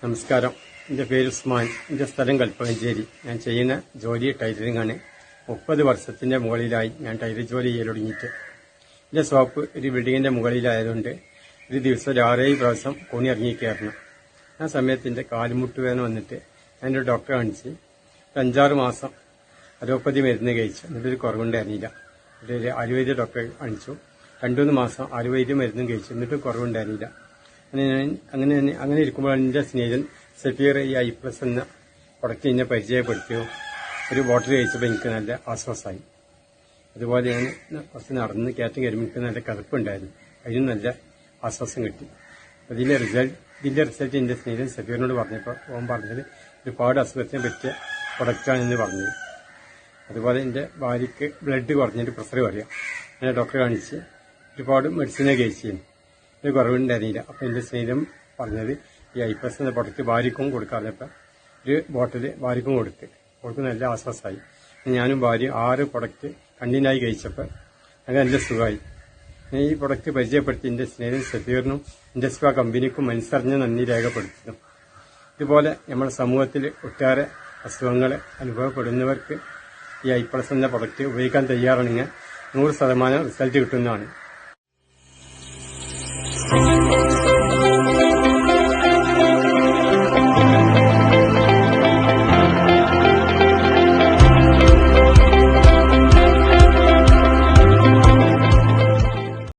നമസ്കാരം. എൻ്റെ പേര് ഉസ്മാൻ. എൻ്റെ സ്ഥലം കൽപ്പകഞ്ചേരി. ഞാൻ ചെയ്യുന്ന ജോലി ടൈലറിംഗ് ആണ്. 30 വർഷത്തിന്റെ മുകളിലായി ഞാൻ ടൈലർ ജോലി ചെയ്യൽ തുടങ്ങിയിട്ട്. എൻ്റെ ഷോപ്പ് ഒരു ബിൽഡിങ്ങിന്റെ മുകളിലായതുകൊണ്ട് ഒരു ദിവസം ഒരു 6-7 പ്രാവശ്യം കോണി ഇറങ്ങിക്കയറണം. ആ സമയത്ത് എൻ്റെ കാലുമുട്ട് വേദന വന്നിട്ട് ഞാൻ ഒരു ഡോക്ടറെ കാണിച്ച് 5-6 മാസം അലോപ്പതി മരുന്ന് കഴിച്ചു. എന്നിട്ടൊരു കുറവുണ്ടായിരുന്നില്ല. ഒരു ആയുർവേദ ഡോക്ടറെ കാണിച്ചു. 2-3 മാസം ആയുർവേദ മരുന്നും കഴിച്ചു. എന്നിട്ടും കുറവുണ്ടായിരുന്നില്ല. അങ്ങനെ ഇരിക്കുമ്പോഴാണ് എൻ്റെ സ്നേഹിതൻ സഫീർ ഈ ഐപ്ലസ് എന്ന പ്രൊഡക്റ്റ് എന്നെ പരിചയപ്പെടുത്തിയോ. ഒരു ബോട്ടിൽ കഴിച്ചപ്പോൾ എനിക്ക് നല്ല ആശ്വാസമായി. അതുപോലെ ഞാൻ കുറച്ച് നടന്ന് കയറ്റം കയറുമ്പോൾ എനിക്ക് നല്ല കറുപ്പുണ്ടായിരുന്നു. അതിനും നല്ല ആശ്വാസം കിട്ടി. ഇതിന്റെ റിസൾട്ട് എൻ്റെ സ്നേഹിതൻ സഫീറിനോട് പറഞ്ഞപ്പോൾ ഓൻ പറഞ്ഞത് ഒരുപാട് അസുഖത്തിനെ പറ്റിയ പ്രൊഡക്റ്റാണെന്ന് പറഞ്ഞത്. അതുപോലെ എൻ്റെ ഭാര്യയ്ക്ക് ബ്ലഡ് കുറഞ്ഞിട്ട് പ്രഷർ കുറയാം. ഞാൻ ഡോക്ടറെ കാണിച്ച് ഒരുപാട് മെഡിസിനെ കഴിച്ചിരുന്നു. ഇത് കുറവുണ്ടായിരുന്നില്ല. അപ്പം എൻ്റെ സ്നേഹിതം പറഞ്ഞത് ഈ ഐപ്ലസ് എന്ന പ്രൊഡക്റ്റ് ഭാര്യക്കും കൊടുക്കാറിയപ്പോൾ ഒരു ബോട്ടിൽ ഭാര്യക്കും കൊടുത്ത് നല്ല ആശ്വാസമായി. ഞാനും ഭാര്യ 6 പ്രൊഡക്റ്റ് കണ്ടിന്യൂയി കഴിച്ചപ്പോൾ അങ്ങനെ നല്ല സുഖമായി. ഈ പ്രൊഡക്റ്റ് പരിചയപ്പെടുത്തി എൻ്റെ സ്നേഹിതൻ സഫീറിനും ഇൻഡസ്ട്രി കമ്പനിക്കും മനസ്സറിഞ്ഞ് നന്ദി രേഖപ്പെടുത്തുന്നു. ഇതുപോലെ നമ്മുടെ സമൂഹത്തിൽ ഒട്ടേറെ അസുഖങ്ങൾ അനുഭവപ്പെടുന്നവർക്ക് ഈ ഐപ്ലസ് എന്ന പ്രൊഡക്റ്റ് ഉപയോഗിക്കാൻ തയ്യാറാണെങ്കിൽ 100% റിസൾട്ട് കിട്ടുന്നതാണ്.